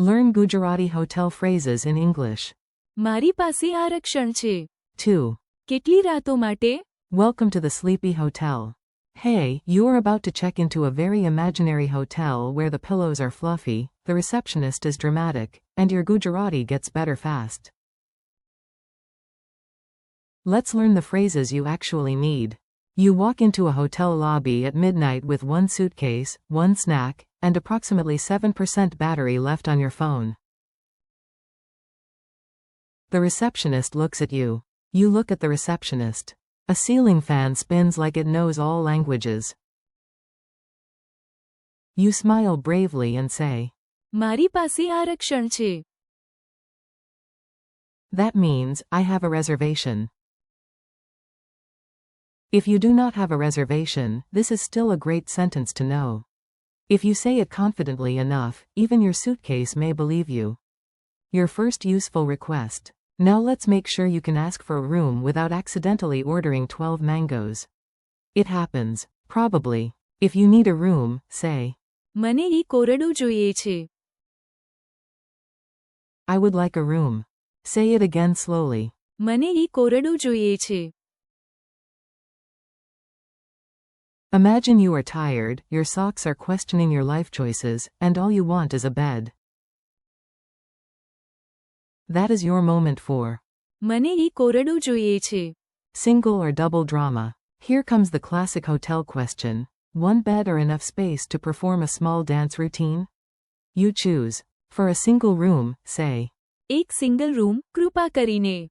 Learn Gujarati hotel phrases in English. મારી પાસે આરક્ષણ છે. 2. કેટલી રાતો માટે? Welcome to the Sleepy Hotel. Hey, you are about to check into a very imaginary hotel where the pillows are fluffy, the receptionist is dramatic, and your Gujarati gets better fast. Let's learn the phrases you actually need. You walk into a hotel lobby at midnight with one suitcase, one snack, and approximately 7% battery left on your phone. The receptionist looks at you. You look at the receptionist. A ceiling fan spins like it knows all languages. You smile bravely and say, મારી પાસે આરક્ષણ છે. That means, I have a reservation. If you do not have a reservation, this is still a great sentence to know. If you say it confidently enough, even your suitcase may believe you. Your first useful request. Now let's make sure you can ask for a room without accidentally ordering 12 mangoes. It happens. Probably. If you need a room, say, મને ઈ કોરડું જોઈએ છે. I would like a room. Say it again slowly. મને ઈ કોરડું જોઈએ છે. Imagine you are tired, your socks are questioning your life choices, and all you want is a bed. That is your moment for મને ઈ કોરડું જોઈએ છે. single or double drama. Here comes the classic hotel question. One bed or enough space to perform a small dance routine? You choose. For a single room, say, એક single room, કૃપા કરીને.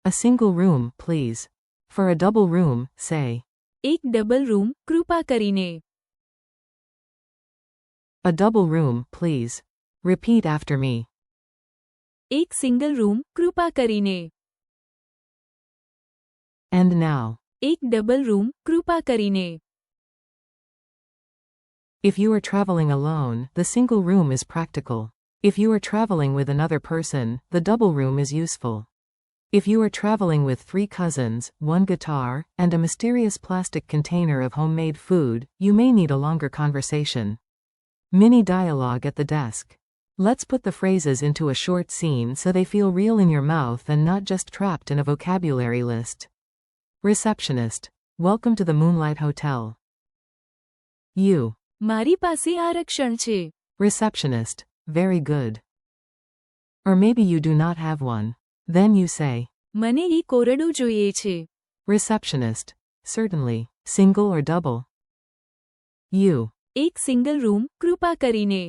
a single room, please. For a double room, say, એક double room, કૃપા કરીને. a double room, please. Repeat after me. એક single room, કૃપા કરીને. And now, એક double room, કૃપા કરીને. if you are traveling alone, the single room is practical. If you are traveling with another person, the double room is useful. If you are traveling with 3 cousins, 1 guitar, and a mysterious plastic container of homemade food, you may need a longer conversation. Mini dialogue at the desk. Let's put the phrases into a short scene so they feel real in your mouth and not just trapped in a vocabulary list. Receptionist. Welcome to the Moonlight Hotel. You. મારી પાસે આરક્ષણ છે. Receptionist. Very good. Or maybe you do not have one. Then you say, મને ઈ કોરડું જોઈએ છે. Receptionist. Certainly. Single or double? You. એક single room, કૃપા કરીને.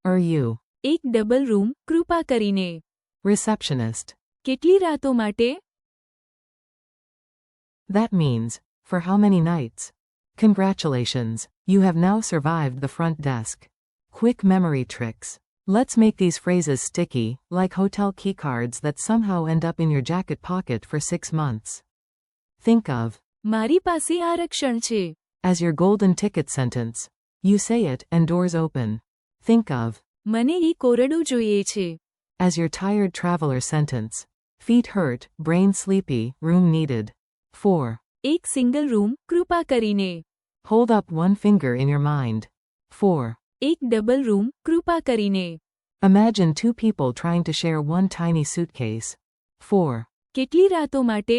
Or you. એક ડબલ રૂમ, કૃપા કરીને. Receptionist. કેટલી રાતો માટે? That means, for how many nights? Congratulations, you have now survived the front desk. Quick memory tricks. Let's make these phrases sticky, like hotel keycards that somehow end up in your jacket pocket for 6 months. Think of મારી પાસે આરક્ષણ છે. as your golden ticket sentence. You say it and doors open. Think of મને ઈ કોરડું જોઈએ છે. as your tired traveler sentence. Feet hurt, brain sleepy, room needed. 4. એક single room, કૃપા કરીને. Hold up one finger in your mind. 4. એક double room, કૃપા કરીને. Imagine 2 people trying to share one tiny suitcase. 4. કેટલી રાતો માટે?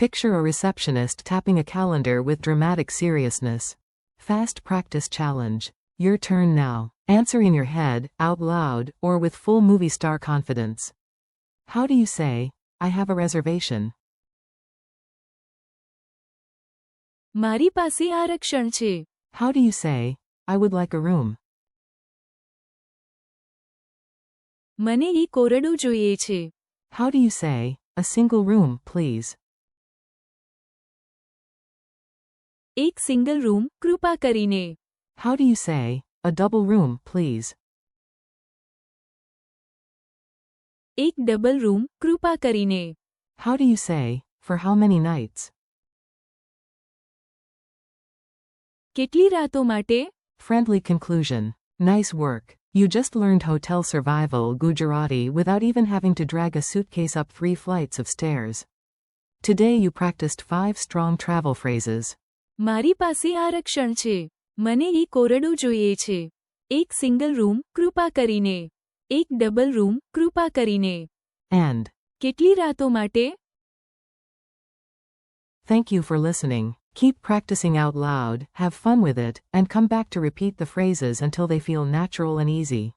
Picture a receptionist tapping a calendar with dramatic seriousness. Fast practice challenge. Your turn now. Answer in your head, out loud, or with full movie star confidence. How do you say, I have a reservation? મારી પાસે આરક્ષણ છે. How do you say, I would like a room? મને ઈ કોરડું જોઈએ છે. How do you say, a single room, please? એક single room, કૃપા કરીને. How do you say, a double room, please? એક ડબલ રૂમ, કૃપા કરીને. How do you say, for how many nights? કેટલી રાતો માટે? Friendly conclusion. Nice work. You just learned hotel survival Gujarati without even having to drag a suitcase up 3 flights of stairs. Today you practiced 5 strong travel phrases. મારી પાસે આરક્ષણ છે. મને ઈ કોરડું જોઈએ છે. એક સિંગલ રૂમ કૃપા કરીને. એક ડબલ રૂમ કૃપા કરીને. And. કેટલી રાતો માટે? Thank you for listening. Keep practicing out loud, have fun with it, and come back to repeat the phrases until they feel natural and easy.